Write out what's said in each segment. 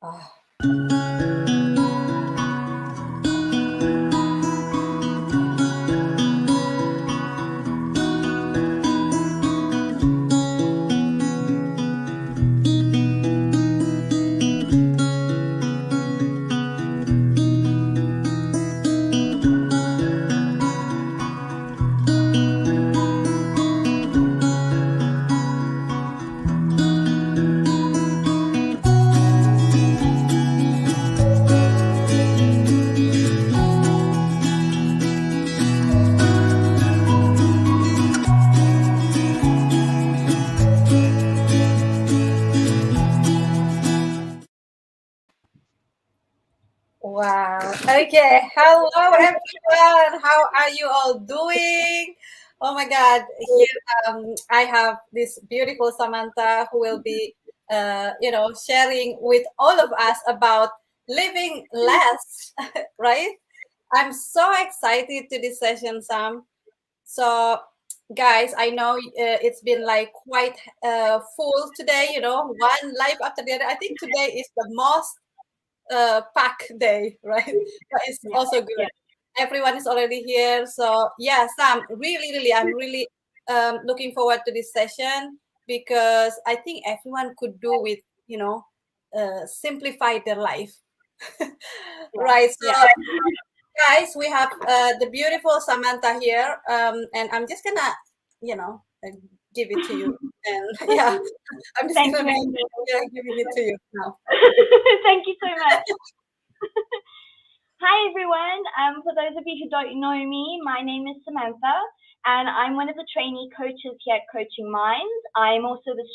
Ah. Wow. Okay. Hello, everyone. How are you all doing? Oh my God. Here, I have this beautiful Samantha who will be, sharing with all of us about living less, right? I'm so excited to this session, Sam. So, guys, I know it's been like quite full today, one life after the other. I think today is the most pack day, right? But it's also good. Everyone is already here. So yeah, Sam, really, I'm really looking forward to this session because I think everyone could do with, simplify their life. Right. So guys, we have the beautiful Samantha here. And I'm just gonna, give it to you. And yeah, I'm just Thank gonna be you. giving it to you now. Thank you so much. Hi, everyone. For those of you who don't know me, my name is Samantha, and I'm one of the trainee coaches here at Coaching Minds. I'm also the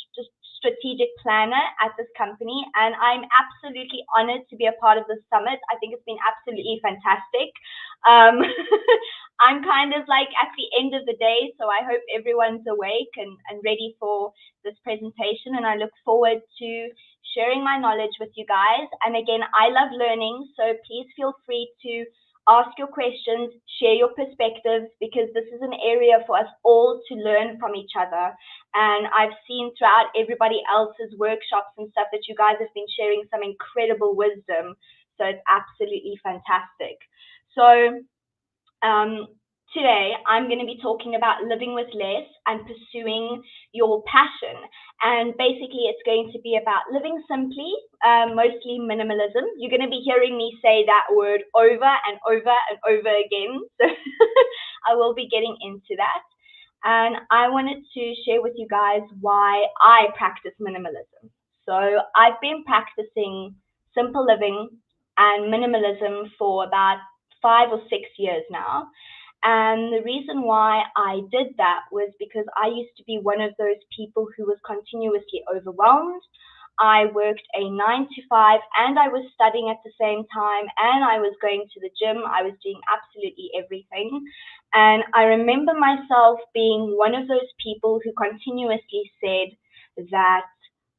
strategic planner at this company, and I'm absolutely honored to be a part of this summit. I think it's been absolutely fantastic. I'm kind of like at the end of the day, so I hope everyone's awake and ready for this presentation, and I look forward to sharing my knowledge with you guys. And again, I love learning, so please feel free to ask your questions, share your perspectives, because this is an area for us all to learn from each other. And I've seen throughout everybody else's workshops and stuff that you guys have been sharing some incredible wisdom. So it's absolutely fantastic. So today I'm going to be talking about living with less and pursuing your passion. And basically it's going to be about living simply, mostly minimalism. You're going to be hearing me say that word over and over and over again. So I will be getting into that. And I wanted to share with you guys why I practice minimalism. So I've been practicing simple living and minimalism for about 5 or 6 years now. And the reason why I did that was because I used to be one of those people who was continuously overwhelmed. I worked a 9 to 5 and I was studying at the same time and I was going to the gym. I was doing absolutely everything. And I remember myself being one of those people who continuously said that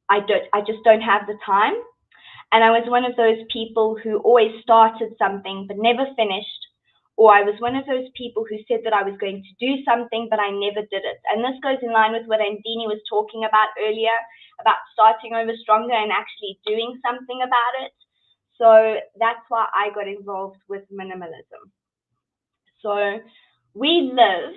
I just don't have the time. And I was one of those people who always started something but never finished. Or I was one of those people who said that I was going to do something, but I never did it. And this goes in line with what Andini was talking about earlier, about starting over stronger and actually doing something about it. So that's why I got involved with minimalism. So we live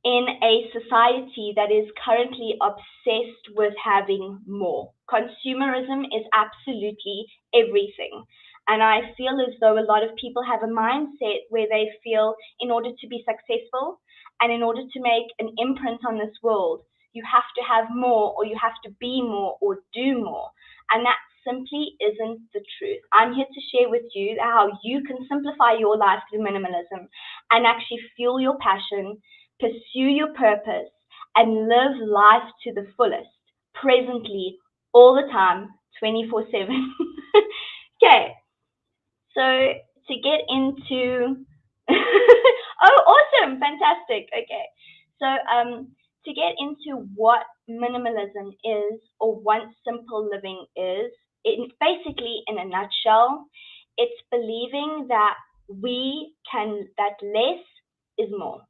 in a society that is currently obsessed with having more. Consumerism is absolutely everything. And I feel as though a lot of people have a mindset where they feel in order to be successful and in order to make an imprint on this world, you have to have more or you have to be more or do more. And that simply isn't the truth. I'm here to share with you how you can simplify your life through minimalism and actually fuel your passion, pursue your purpose, and live life to the fullest, presently, all the time, 24/7. Okay, so to get into, oh, awesome, fantastic. Okay, so to get into what minimalism is or what simple living is, it basically, in a nutshell, it's believing that that less is more.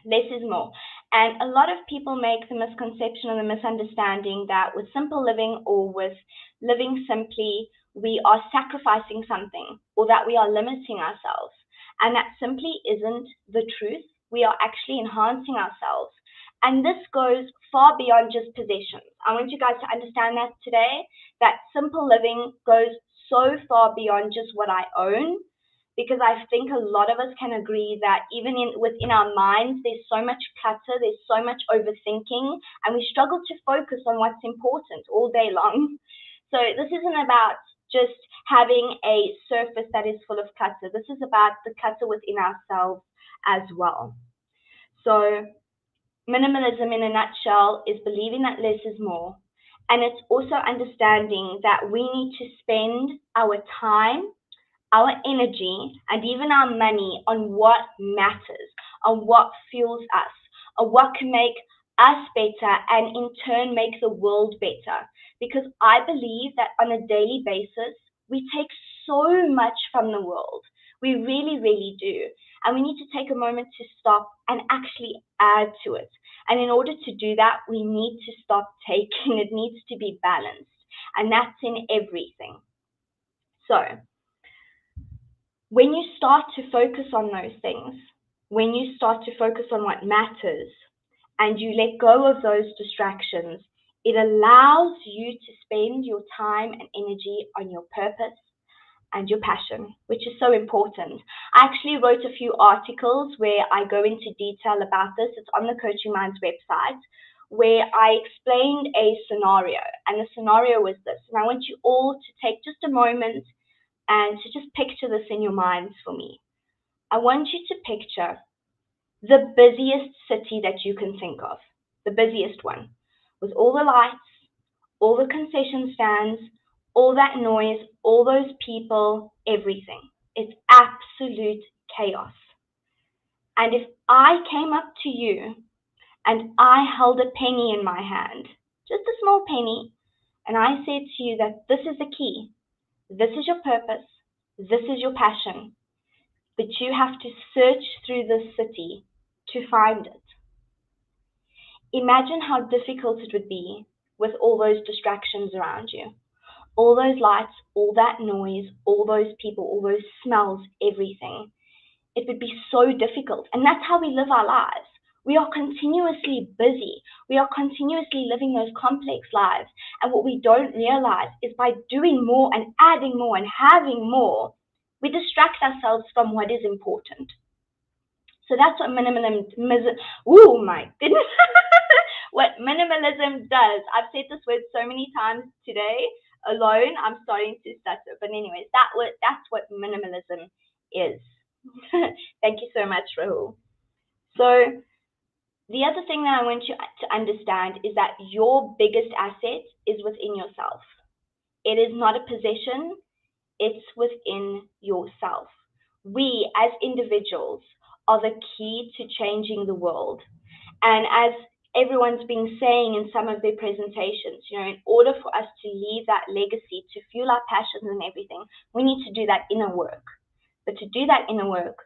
Less is more. And a lot of people make the misconception or the misunderstanding that with simple living or with living simply, we are sacrificing something or that we are limiting ourselves. And that simply isn't the truth. We are actually enhancing ourselves. And this goes far beyond just possessions. I want you guys to understand that today, that simple living goes so far beyond just what I own, because I think a lot of us can agree that even within our minds, there's so much clutter, there's so much overthinking, and we struggle to focus on what's important all day long. So this isn't about just having a surface that is full of clutter. This is about the clutter within ourselves as well. So minimalism in a nutshell is believing that less is more. And it's also understanding that we need to spend our time, our energy, and even our money on what matters, on what fuels us, on what can make us better and in turn make the world better. Because I believe that on a daily basis, we take so much from the world. We really, really do. And we need to take a moment to stop and actually add to it. And in order to do that, we need to stop taking. It needs to be balanced. And that's in everything. So, when you start to focus on those things, when you start to focus on what matters, and you let go of those distractions, it allows you to spend your time and energy on your purpose and your passion, which is so important. I actually wrote a few articles where I go into detail about this. It's on the Coaching Minds website, where I explained a scenario, and the scenario was this. And I want you all to take just a moment and to just picture this in your minds for me. I want you to picture the busiest city that you can think of, the busiest one, with all the lights, all the concession stands, all that noise, all those people, everything. It's absolute chaos. And if I came up to you and I held a penny in my hand, just a small penny, and I said to you that this is the key, this is your purpose, this is your passion, but you have to search through this city to find it. Imagine how difficult it would be with all those distractions around you. All those lights, all that noise, all those people, all those smells, everything. It would be so difficult. And that's how we live our lives. We are continuously busy. We are continuously living those complex lives. And what we don't realize is by doing more and adding more and having more, we distract ourselves from what is important. So that's what minimalism, oh my goodness, what minimalism does. I've said this word so many times today alone, I'm starting to stutter. But anyways, that's what minimalism is. Thank you so much, Rahul. So the other thing that I want you to understand is that your biggest asset is within yourself. It is not a possession, it's within yourself. We as individuals are the key to changing the world. And as everyone's been saying in some of their presentations, in order for us to leave that legacy, to fuel our passions and everything, we need to do that inner work. But to do that inner work,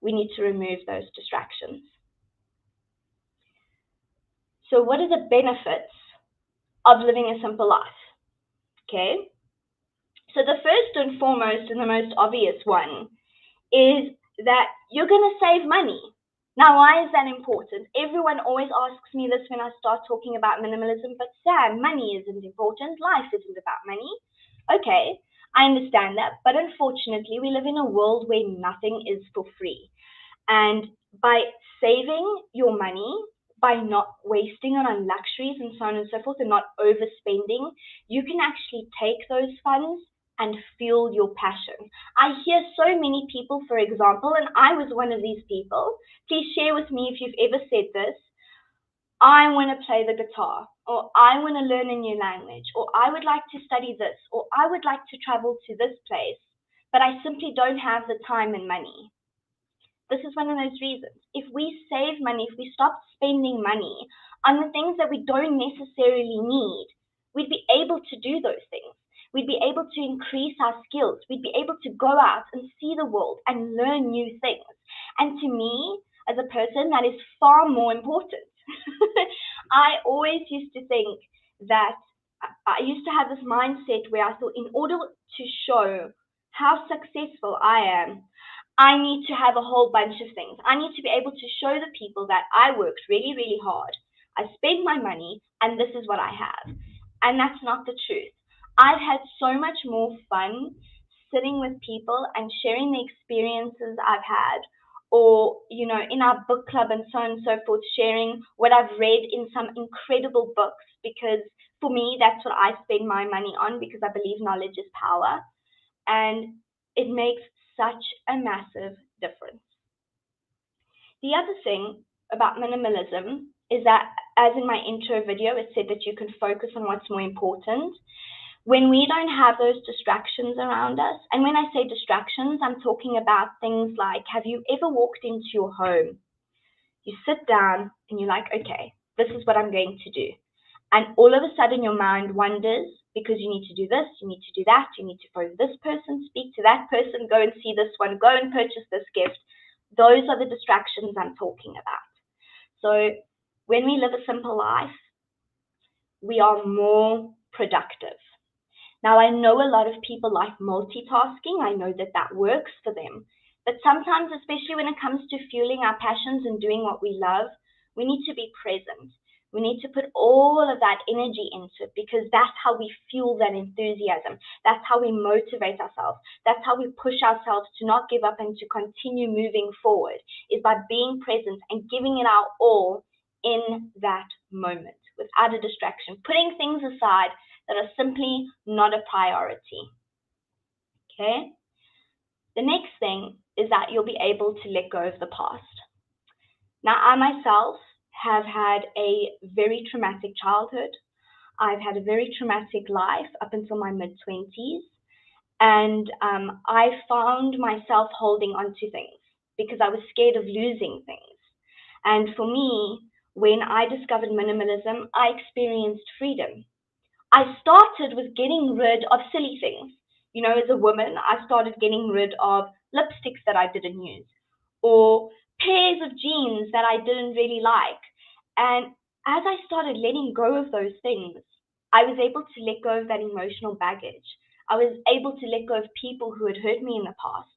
we need to remove those distractions. So what are the benefits of living a simple life? Okay. So the first and foremost and the most obvious one is that you're going to save money. Now, why is that important? Everyone always asks me this when I start talking about minimalism, but Sam, money isn't important. Life isn't about money. Okay, I understand that, but unfortunately, we live in a world where nothing is for free. And by saving your money, by not wasting it on luxuries and so on and so forth, and not overspending, you can actually take those funds and fuel your passion. I hear so many people, for example, and I was one of these people. Please share with me if you've ever said this. I want to play the guitar, or I want to learn a new language, or I would like to study this, or I would like to travel to this place, but I simply don't have the time and money. This is one of those reasons. If we save money, if we stop spending money on the things that we don't necessarily need, we'd be able to do those things. We'd be able to increase our skills. We'd be able to go out and see the world and learn new things. And to me, as a person, that is far more important. I always used to think that I used to have this mindset where I thought in order to show how successful I am, I need to have a whole bunch of things. I need to be able to show the people that I worked really, really hard. I spent my money and this is what I have. And that's not the truth. I've had so much more fun sitting with people and sharing the experiences I've had, or in our book club and so on and so forth, sharing what I've read in some incredible books, because for me that's what I spend my money on, because I believe knowledge is power, and it makes such a massive difference. The other thing about minimalism is that, as in my intro video, it said that you can focus on what's more important. When we don't have those distractions around us, and when I say distractions, I'm talking about things like, have you ever walked into your home? You sit down and you're like, okay, this is what I'm going to do. And all of a sudden your mind wanders, because you need to do this, you need to do that, you need to phone this person, speak to that person, go and see this one, go and purchase this gift. Those are the distractions I'm talking about. So when we live a simple life, we are more productive. Now, I know a lot of people like multitasking. I know that that works for them. But sometimes, especially when it comes to fueling our passions and doing what we love, we need to be present. We need to put all of that energy into it, because that's how we fuel that enthusiasm. That's how we motivate ourselves. That's how we push ourselves to not give up and to continue moving forward, is by being present and giving it our all in that moment without a distraction, putting things aside that are simply not a priority. Okay? The next thing is that you'll be able to let go of the past. Now, I myself have had a very traumatic childhood. I've had a very traumatic life up until my mid-20s. And I found myself holding on to things because I was scared of losing things. And for me, when I discovered minimalism, I experienced freedom. I started with getting rid of silly things. As a woman, I started getting rid of lipsticks that I didn't use, or pairs of jeans that I didn't really like. And as I started letting go of those things, I was able to let go of that emotional baggage. I was able to let go of people who had hurt me in the past.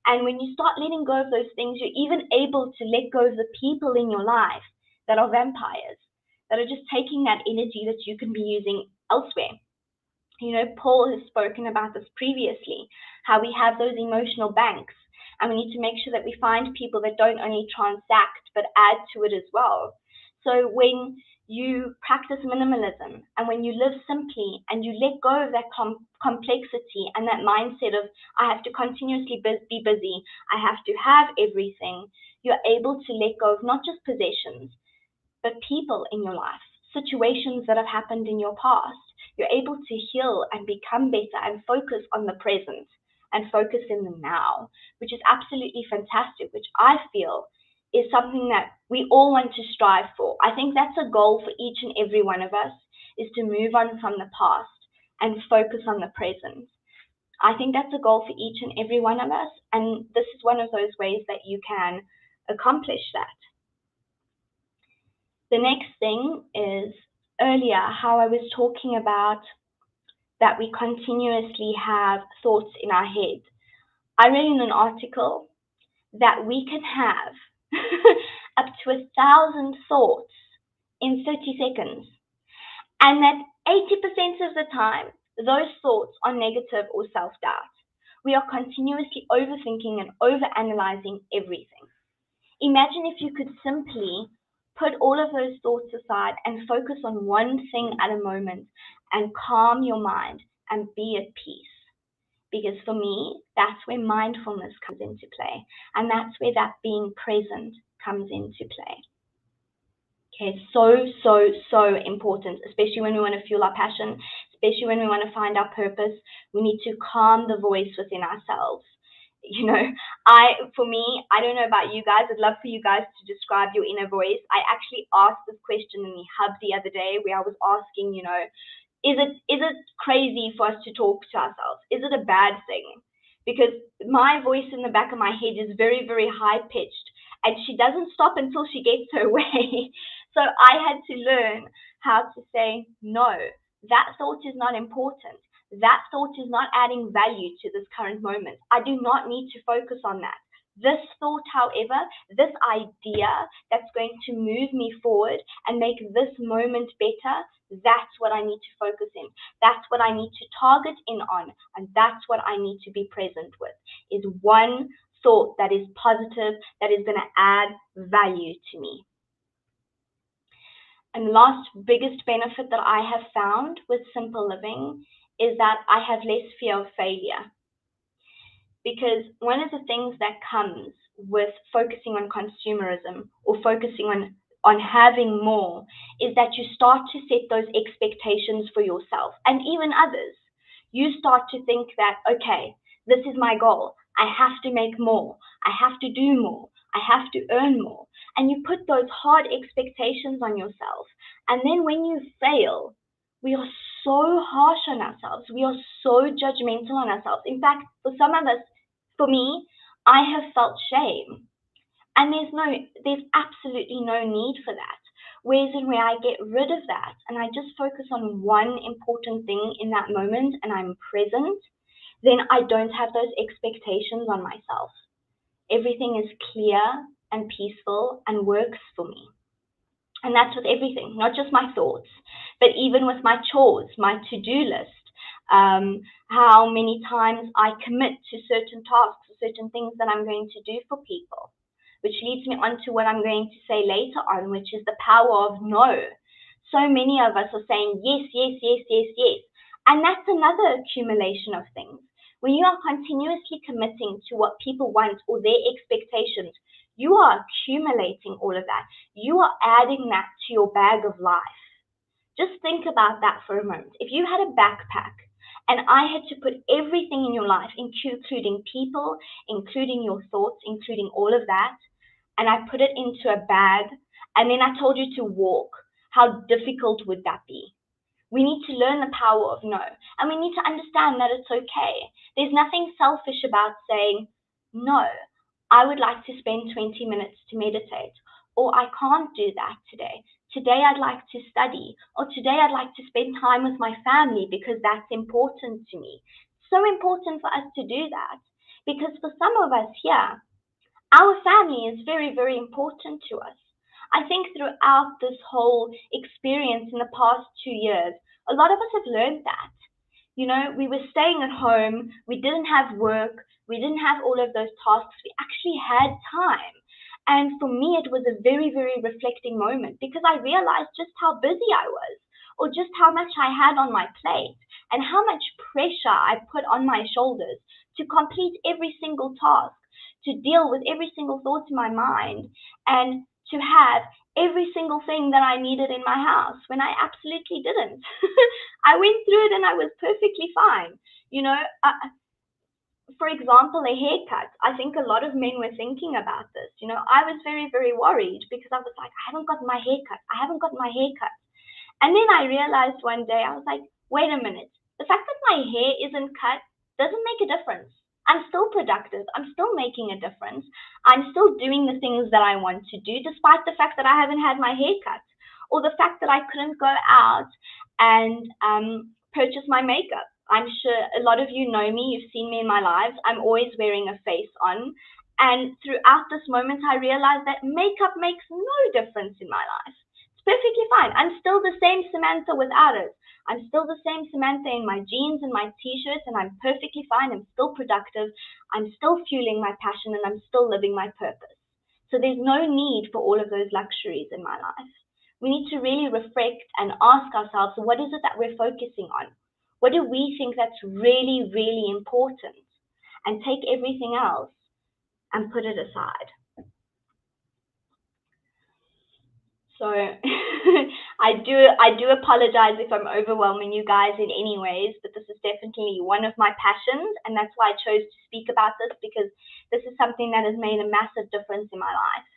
And when you start letting go of those things, you're even able to let go of the people in your life that are vampires, that are just taking that energy that you can be using elsewhere. Paul has spoken about this previously, how we have those emotional banks, and we need to make sure that we find people that don't only transact, but add to it as well. So when you practice minimalism, and when you live simply, and you let go of that complexity and that mindset of, I have to continuously be busy, I have to have everything, you're able to let go of not just possessions, but people in your life, situations that have happened in your past. You're able to heal and become better and focus on the present and focus in the now, which is absolutely fantastic, which I feel is something that we all want to strive for. I think that's a goal for each and every one of us, is to move on from the past and focus on the present. I think that's a goal for each and every one of us, and this is one of those ways that you can accomplish that. The next thing is, earlier, how I was talking about that we continuously have thoughts in our head. I read in an article that we can have up to 1,000 thoughts in 30 seconds, and that 80% of the time, those thoughts are negative or self-doubt. We are continuously overthinking and overanalyzing everything. Imagine if you could simply put all of those thoughts aside and focus on one thing at a moment and calm your mind and be at peace. Because for me, that's where mindfulness comes into play, and that's where that being present comes into play. Okay, so important, especially when we want to fuel our passion, especially when we want to find our purpose. We need to calm the voice within ourselves. For me, I don't know about you guys. I'd love for you guys to describe your inner voice. I actually asked this question in the hub the other day, where I was asking, is it crazy for us to talk to ourselves? Is it a bad thing? Because my voice in the back of my head is very, very high pitched, and she doesn't stop until she gets her way. So I had to learn how to say, no, that thought is not important. That thought is not adding value to this current moment. I do not need to focus on that. This thought, however, this idea that's going to move me forward and make this moment better, that's what I need to focus in. That's what I need to target in on. And that's what I need to be present with, is one thought that is positive, that is going to add value to me. And the last biggest benefit that I have found with simple living is that I have less fear of failure. Because one of the things that comes with focusing on consumerism or focusing on having more is that you start to set those expectations for yourself and even others. You start to think that, okay, this is my goal. I have to make more. I have to do more. I have to earn more. And you put those hard expectations on yourself. And then when you fail, we are so harsh on ourselves. We are so judgmental on ourselves. In fact, for some of us, for me, I have felt shame. And there's absolutely no need for that. Whereas where I get rid of that and I just focus on one important thing in that moment and I'm present, then I don't have those expectations on myself. Everything is clear and peaceful and works for me. And that's with everything, not just my thoughts, but even with my chores, my to-do list, how many times I commit to certain tasks, certain things that I'm going to do for people, which leads me on to what I'm going to say later on, which is the power of no. So many of us are saying yes, yes, yes, yes, yes. And that's another accumulation of things. When you are continuously committing to what people want or their expectations, you are accumulating all of that. You are adding that to your bag of life. Just think about that for a moment. If you had a backpack and I had to put everything in your life, including people, including your thoughts, including all of that, and I put it into a bag, and then I told you to walk, how difficult would that be? We need to learn the power of no, and we need to understand that it's okay. There's nothing selfish about saying, no, I would like to spend 20 minutes to meditate, or I can't do that today. Today I'd like to study, or today I'd like to spend time with my family because that's important to me. So important for us to do that, because for some of us here, our family is very, very important to us. I think throughout this whole experience in the past 2 years, a lot of us have learned that. You know, we were staying at home, we didn't have work, we didn't have all of those tasks, we actually had time. And for me, it was a very, very reflecting moment because I realized just how busy I was, or just how much I had on my plate, and how much pressure I put on my shoulders to complete every single task, to deal with every single thought in my mind, and to have every single thing that I needed in my house when I absolutely didn't. I went through it and I was perfectly fine. You know, for example, a haircut. I think a lot of men were thinking about this. You know, I was very, very worried because I was like, I haven't got my haircut. I haven't got my haircut. And then I realized one day, I was like, wait a minute. The fact that my hair isn't cut doesn't make a difference. I'm still productive. I'm still making a difference. I'm still doing the things that I want to do, despite the fact that I haven't had my hair cut, or the fact that I couldn't go out and purchase my makeup. I'm sure a lot of you know me. You've seen me in my lives. I'm always wearing a face on. And throughout this moment, I realized that makeup makes no difference in my life. It's perfectly fine. I'm still the same Samantha without it. I'm still the same Samantha in my jeans and my t-shirts, and I'm perfectly fine. I'm still productive. I'm still fueling my passion, and I'm still living my purpose. So there's no need for all of those luxuries in my life. We need to really reflect and ask ourselves, what is it that we're focusing on? What do we think that's really, really important? And take everything else and put it aside. So I do apologize if I'm overwhelming you guys in any ways, but this is definitely one of my passions, and that's why I chose to speak about this, because this is something that has made a massive difference in my life.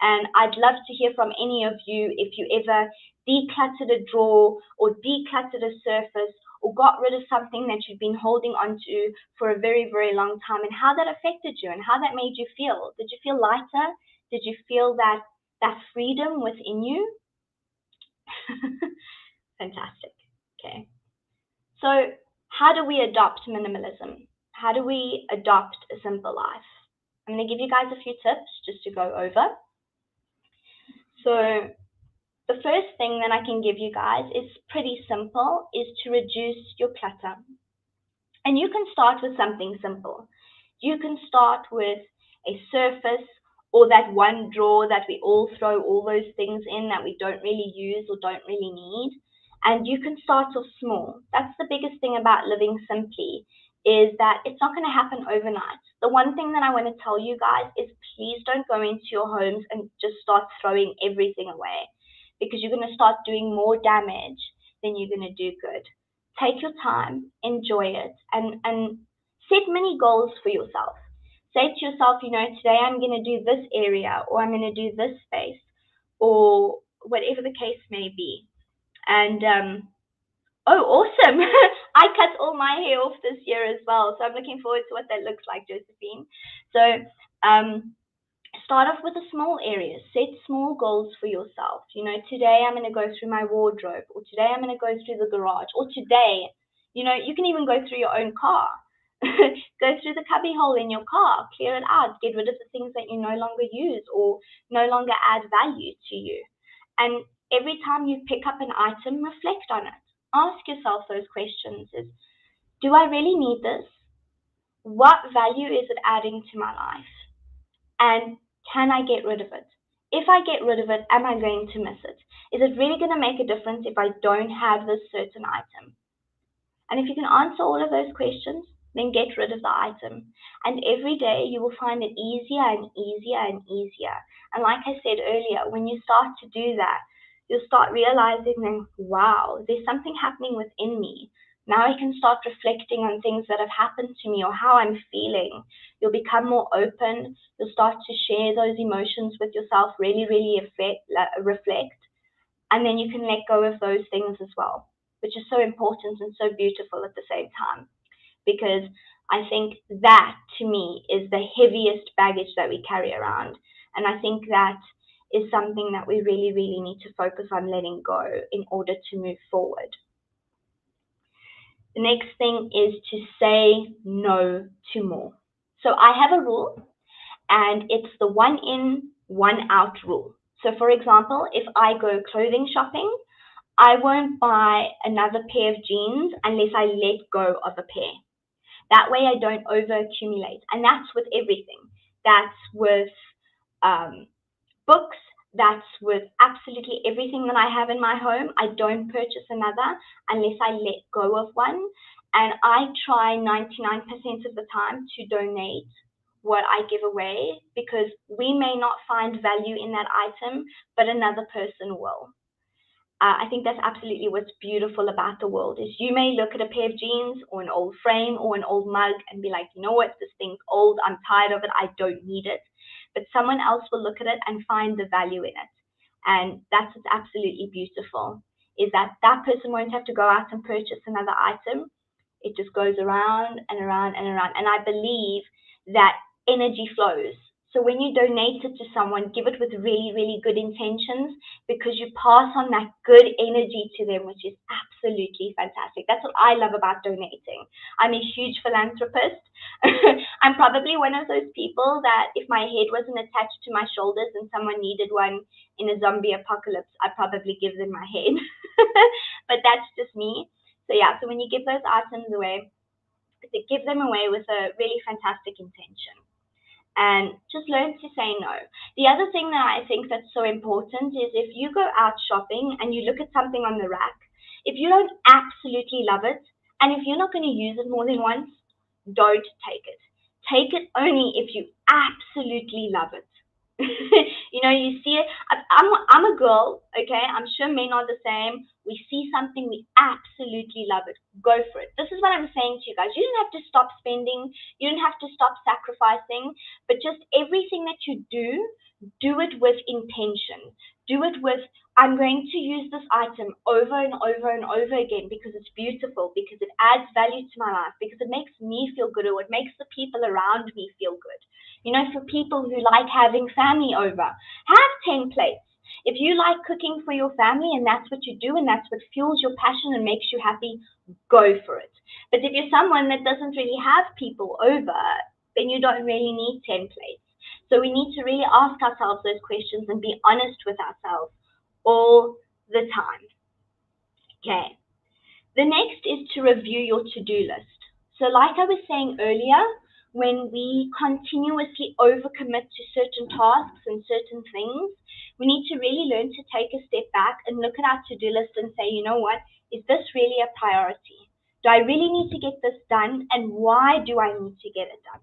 And I'd love to hear from any of you if you ever decluttered a drawer or decluttered a surface or got rid of something that you've been holding onto for a very, very long time, and how that affected you and how that made you feel. Did you feel lighter? Did you feel that freedom within you? Fantastic. Okay. So, how do we adopt minimalism? How do we adopt a simple life? I'm going to give you guys a few tips just to go over. So, the first thing that I can give you guys is pretty simple, is to reduce your clutter. And you can start with something simple. You can start with a surface or that one drawer that we all throw all those things in that we don't really use or don't really need. And you can start off small. That's the biggest thing about living simply, is that it's not going to happen overnight. The one thing that I want to tell you guys is please don't go into your homes and just start throwing everything away, because you're going to start doing more damage than you're going to do good. Take your time, enjoy it, and set many goals for yourself. Say to yourself, today I'm going to do this area, or I'm going to do this space, or whatever the case may be. And oh, awesome! I cut all my hair off this year as well, so I'm looking forward to what that looks like, Josephine. So start off with the small areas. Set small goals for yourself. Today I'm going to go through my wardrobe, or today I'm going to go through the garage, or today, you can even go through your own car. Go through the cubby hole in your car, clear it out, get rid of the things that you no longer use or no longer add value to you. And every time you pick up an item, reflect on it. Ask yourself those questions: do I really need this? What value is it adding to my life? And can I get rid of it? If I get rid of it, am I going to miss it? Is it really going to make a difference if I don't have this certain item? And if you can answer all of those questions, then get rid of the item. And every day you will find it easier and easier and easier. And like I said earlier, when you start to do that, you'll start realizing then, wow, there's something happening within me. Now I can start reflecting on things that have happened to me or how I'm feeling. You'll become more open. You'll start to share those emotions with yourself, really, really reflect. And then you can let go of those things as well, which is so important and so beautiful at the same time. Because I think that, to me, is the heaviest baggage that we carry around. And I think that is something that we really, really need to focus on letting go in order to move forward. The next thing is to say no to more. So I have a rule, and it's the one in, one out rule. So for example, if I go clothing shopping, I won't buy another pair of jeans unless I let go of a pair. That way I don't over accumulate. And that's with everything. That's with books. That's with absolutely everything that I have in my home. I don't purchase another unless I let go of one. And I try 99% of the time to donate what I give away, because we may not find value in that item, but another person will. I think that's absolutely what's beautiful about the world, is you may look at a pair of jeans or an old frame or an old mug and be like, you know what, this thing's old, I'm tired of it, I don't need it. But someone else will look at it and find the value in it. And that's what's absolutely beautiful, is that that person won't have to go out and purchase another item. It just goes around and around and around. And I believe that energy flows. So when you donate it to someone, give it with really, really good intentions, because you pass on that good energy to them, which is absolutely fantastic. That's what I love about donating. I'm a huge philanthropist. I'm probably one of those people that if my head wasn't attached to my shoulders and someone needed one in a zombie apocalypse, I'd probably give them my head. But that's just me. So yeah, so when you give those items away, give them away with a really fantastic intention. And just learn to say no. The other thing that I think that's so important is, if you go out shopping and you look at something on the rack, if you don't absolutely love it, and if you're not going to use it more than once, don't take it. Take it only if you absolutely love it. You see it. I'm a girl, okay? I'm sure men are the same. We see something, we absolutely love it. Go for it. This is what I'm saying to you guys. You don't have to stop spending. You don't have to stop sacrificing. But just everything that you do it with intention. Do it with, I'm going to use this item over and over and over again because it's beautiful, because it adds value to my life, because it makes me feel good, or it makes the people around me feel good. For people who like having family over, have 10 plates. If you like cooking for your family and that's what you do and that's what fuels your passion and makes you happy, go for it. But if you're someone that doesn't really have people over, then you don't really need templates. So we need to really ask ourselves those questions and be honest with ourselves all the time. Okay. The next is to review your to-do list. So like I was saying earlier, when we continuously overcommit to certain tasks and certain things, we need to really learn to take a step back and look at our to-do list and say, you know what, is this really a priority? Do I really need to get this done? And why do I need to get it done?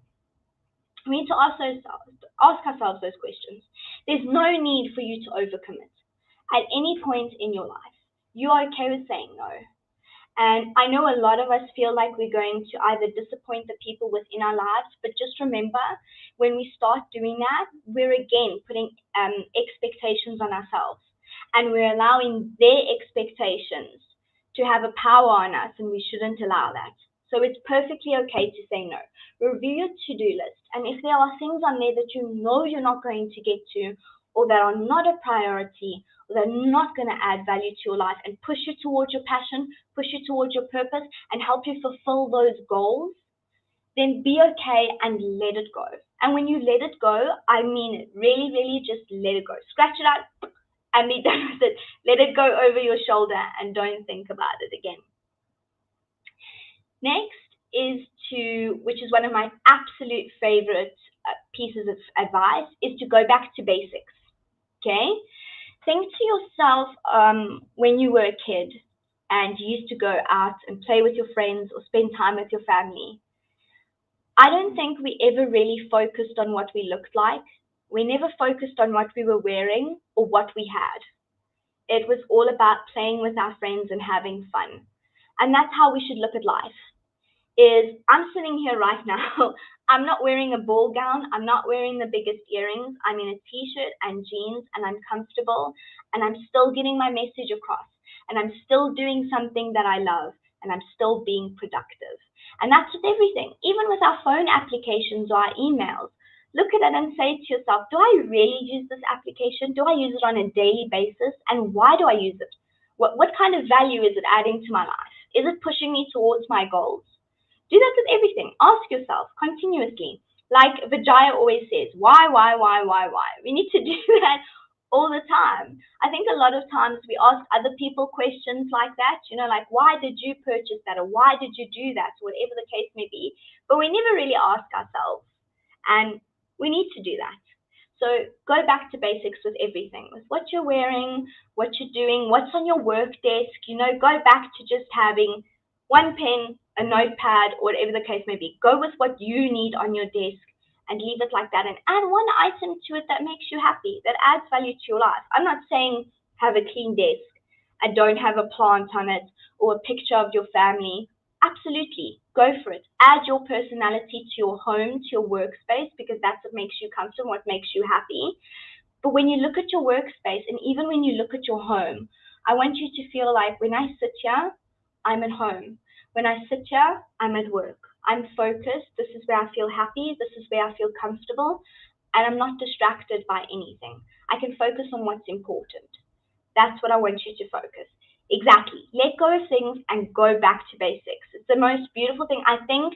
We need to ask ourselves those questions. There's no need for you to overcommit at any point in your life. You are okay with saying no. And I know a lot of us feel like we're going to either disappoint the people within our lives, but just remember, when we start doing that, we're again putting expectations on ourselves. And we're allowing their expectations to have a power on us, and we shouldn't allow that. So it's perfectly okay to say no. Review your to-do list. And if there are things on there that you know you're not going to get to, or that are not a priority, or they're not going to add value to your life and push you towards your passion, push you towards your purpose, and help you fulfill those goals, then be okay and let it go. And when you let it go, I mean it. Really, really just let it go. Scratch it out and be done with it. Let it go over your shoulder and don't think about it again. Next is which is one of my absolute favorite pieces of advice, is to go back to basics. Okay? Think to yourself when you were a kid and you used to go out and play with your friends or spend time with your family. I don't think we ever really focused on what we looked like. We never focused on what we were wearing or what we had. It was all about playing with our friends and having fun. And that's how we should look at life. I'm sitting here right now. I'm not wearing a ball gown. I'm not wearing the biggest earrings. I'm in a t-shirt and jeans and I'm comfortable and I'm still getting my message across and I'm still doing something that I love and I'm still being productive. And that's with everything, even with our phone applications or our emails. Look at it and say to yourself, do I really use this application? Do I use it on a daily basis? And why do I use it? What kind of value is it adding to my life? Is it pushing me towards my goals? Do that with everything. Ask yourself continuously. Like Vijaya always says, why? We need to do that all the time. I think a lot of times we ask other people questions like that, like, why did you purchase that? Or why did you do that? Whatever the case may be. But we never really ask ourselves. And we need to do that. So go back to basics with everything, with what you're wearing, what you're doing, what's on your work desk. Go back to just having one pen, a notepad, or whatever the case may be. Go with what you need on your desk and leave it like that and add one item to it that makes you happy, that adds value to your life. I'm not saying have a clean desk and don't have a plant on it or a picture of your family. Absolutely, go for it. Add your personality to your home, to your workspace, because that's what makes you comfortable, what makes you happy. But when you look at your workspace and even when you look at your home, I want you to feel like when I sit here, I'm at home. When I sit here, I'm at work. I'm focused. This is where I feel happy. This is where I feel comfortable. And I'm not distracted by anything. I can focus on what's important. That's what I want you to focus. Exactly. Let go of things and go back to basics. It's the most beautiful thing. I think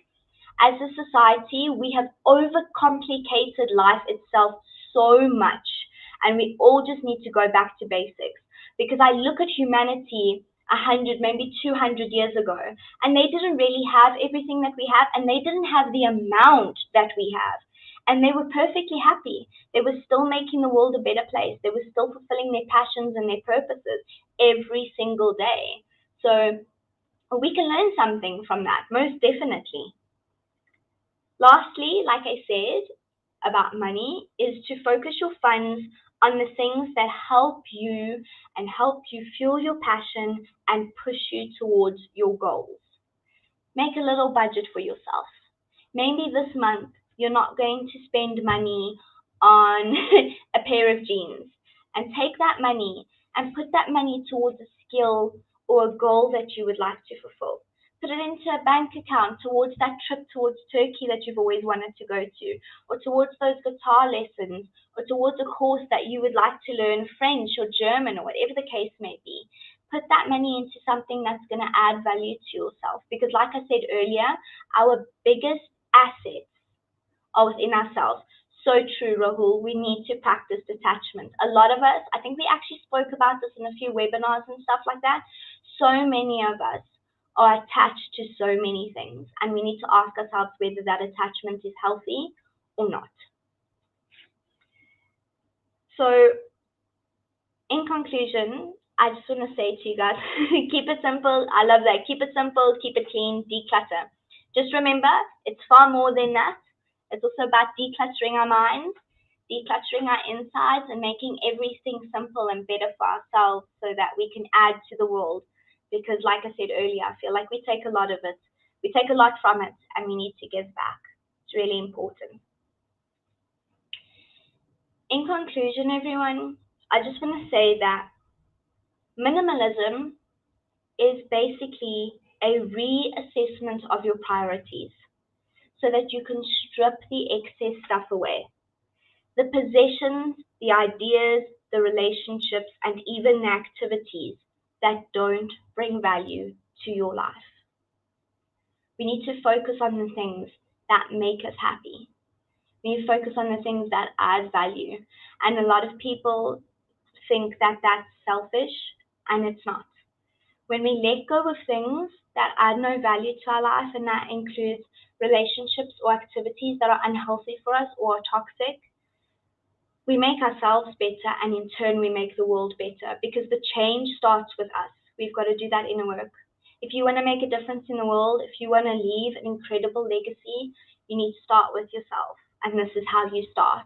as a society, we have overcomplicated life itself so much. And we all just need to go back to basics. Because I look at humanity 100, maybe 200 years ago, and they didn't really have everything that we have, and they didn't have the amount that we have. And they were perfectly happy. They were still making the world a better place. They were still fulfilling their passions and their purposes every single day. So we can learn something from that, most definitely. Lastly, like I said about money, is to focus your funds on the things that help you and help you fuel your passion and push you towards your goals. Make a little budget for yourself. Maybe this month you're not going to spend money on a pair of jeans, and take that money and put that money towards a skill or a goal that you would like to fulfill. Put it into a bank account towards that trip towards Turkey that you've always wanted to go to, or towards those guitar lessons, or towards a course that you would like to learn French or German or whatever the case may be. Put that money into something that's going to add value to yourself. Because like I said earlier, our biggest assets are within ourselves. So true, Rahul. We need to practice detachment. A lot of us, I think we actually spoke about this in a few webinars and stuff like that. So many of us are attached to so many things, and we need to ask ourselves whether that attachment is healthy or not. So, in conclusion, I just want to say to you guys, keep it simple. I love that. Keep it simple, keep it clean, declutter. Just remember, it's far more than that. It's also about decluttering our minds, decluttering our insides, and making everything simple and better for ourselves so that we can add to the world. Because like I said earlier, I feel like we take a lot of it. We take a lot from it, and we need to give back. It's really important. In conclusion, everyone, I just want to say that minimalism is basically a reassessment of your priorities so that you can strip the excess stuff away. The possessions, the ideas, the relationships, and even the activities that don't bring value to your life. We need to focus on the things that make us happy. We need to focus on the things that add value. And a lot of people think that that's selfish, and it's not. When we let go of things that add no value to our life, and that includes relationships or activities that are unhealthy for us or are toxic, we make ourselves better, and in turn we make the world better, because the change starts with us. We've got to do that inner work. If you want to make a difference in the world, if you want to leave an incredible legacy, you need to start with yourself. And this is how you start,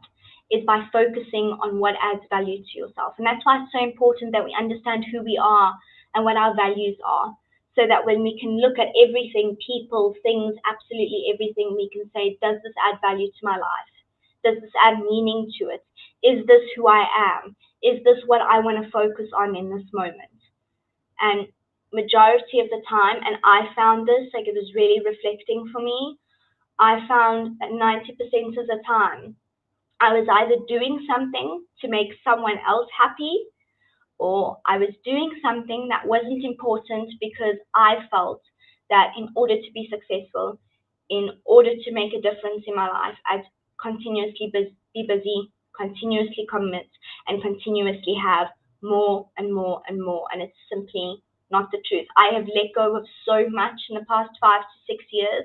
is by focusing on what adds value to yourself. And that's why it's so important that we understand who we are and what our values are, so that when we can look at everything, people, things, absolutely everything, we can say, does this add value to my life? Does this add meaning to it? Is this who I am? Is this what I want to focus on in this moment? And majority of the time, and I found this, like, it was really reflecting for me, I found that 90% of the time, I was either doing something to make someone else happy, or I was doing something that wasn't important because I felt that in order to be successful, in order to make a difference in my life, I'd continuously be busy, continuously commit, and continuously have more and more and more. And it's simply not the truth. I have let go of so much in the past 5 to 6 years,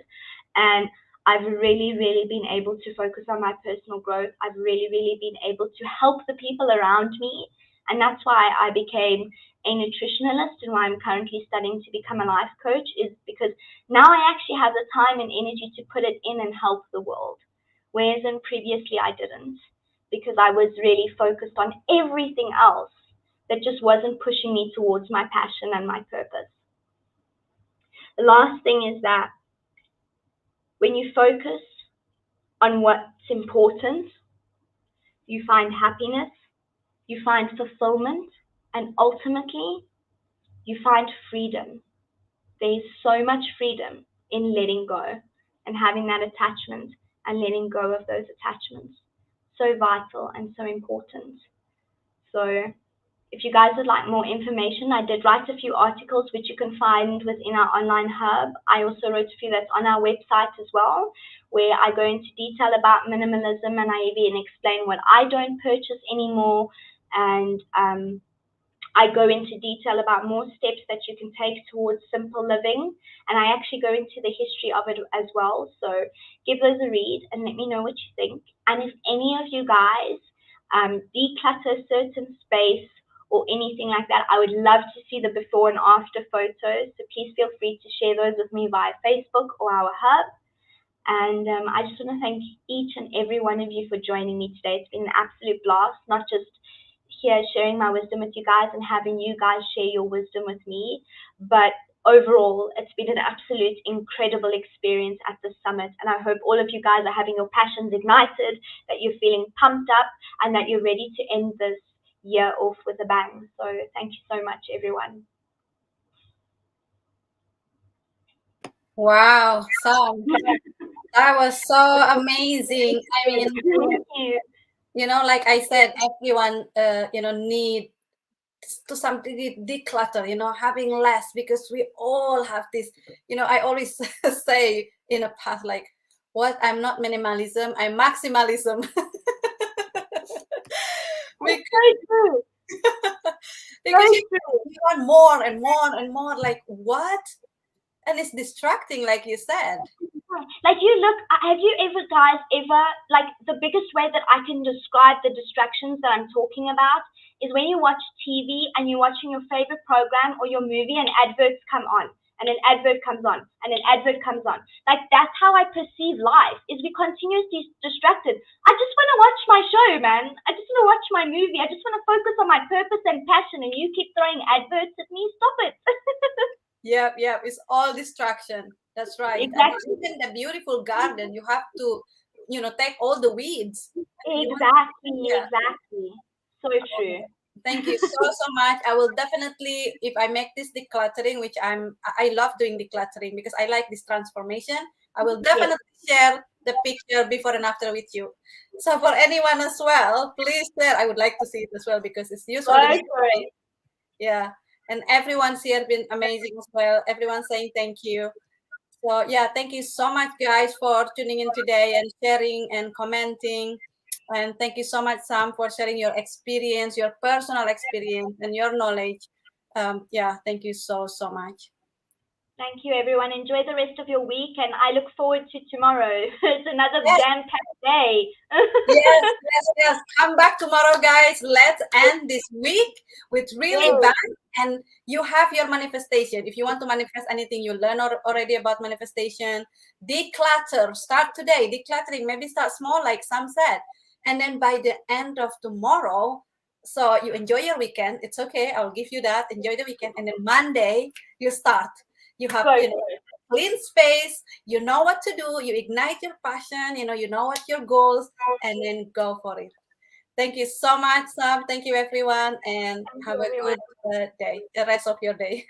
and I've really, really been able to focus on my personal growth. I've really, really been able to help the people around me. And that's why I became a nutritionalist, and why I'm currently studying to become a life coach, is because now I actually have the time and energy to put it in and help the world. Whereas in previously I didn't, because I was really focused on everything else that just wasn't pushing me towards my passion and my purpose. The last thing is that when you focus on what's important, you find happiness, you find fulfillment, and ultimately, you find freedom. There's so much freedom in letting go and having that attachment and letting go of those attachments. So vital and so important. So if you guys would like more information, I did write a few articles which you can find within our online hub. I also wrote a few that's on our website as well, where I go into detail about minimalism, and I even explain what I don't purchase anymore, and I go into detail about more steps that you can take towards simple living, and I actually go into the history of it as well. So give those a read and let me know what you think. And if any of you guys declutter a certain space or anything like that, I would love to see the before and after photos. So please feel free to share those with me via Facebook or our hub. And I just want to thank each and every one of you for joining me today. It's been an absolute blast, not just here sharing my wisdom with you guys and having you guys share your wisdom with me, but overall, it's been an absolute incredible experience at the summit. And I hope all of you guys are having your passions ignited, that you're feeling pumped up, and that you're ready to end this year off with a bang. So thank you so much, everyone. Wow, Sam, that was so amazing. I mean, Thank you. like I said, everyone, need to some degree declutter, having less, because we all have this, I always say in a past, like, what, I'm not minimalism, I'm maximalism. It's because, so true. So because true. you want more and more and more, like, what? And it's distracting, like you said. Like you look, have you ever guys ever, like the biggest way that I can describe the distractions that I'm talking about is when you watch TV and you're watching your favorite program or your movie and adverts come on and an advert comes on and an advert comes on. Like that's how I perceive life is we continuously distracted. I just want to watch my show, man. I just want to watch my movie. I just want to focus on my purpose and passion and you keep throwing adverts at me. Stop it. Yep, yep. It's all distraction. That's right. And Exactly. even the beautiful garden, you have to, take all the weeds. You want, Exactly, yeah. exactly. So true. Thank you so much. I will definitely, if I make this decluttering, which I love doing decluttering because I like this transformation. I will Yes, definitely share the picture before and after with you. So for anyone as well, please share. I would like to see it as well because it's go useful in for every way. it. Yeah. And everyone's here been amazing as well. Everyone's saying thank you. So yeah, thank you so much, guys, for tuning in today and sharing and commenting. And thank you so much, Sam, for sharing your experience, your personal experience, and your knowledge. Yeah, thank you so much. Thank you, everyone. Enjoy the rest of your week, and I look forward to tomorrow. It's another Yes, jam-packed day. yes, yes, yes. Come back tomorrow, guys. Let's end this week with really Yes, bang. And you have your manifestation. If you want to manifest anything, you learn already about manifestation. Declutter. Start today. Decluttering. Maybe start small, like Sam said. And then by the end of tomorrow, so you enjoy your weekend. It's okay. I'll give you that. Enjoy the weekend. And then Monday, you start. You have, go for it. clean space, you know what to do, you ignite your passion, you know what your goals, and then go for it. Thank you so much, Sam. Thank you, everyone, and Thank have you, a everyone. good day, the rest of your day.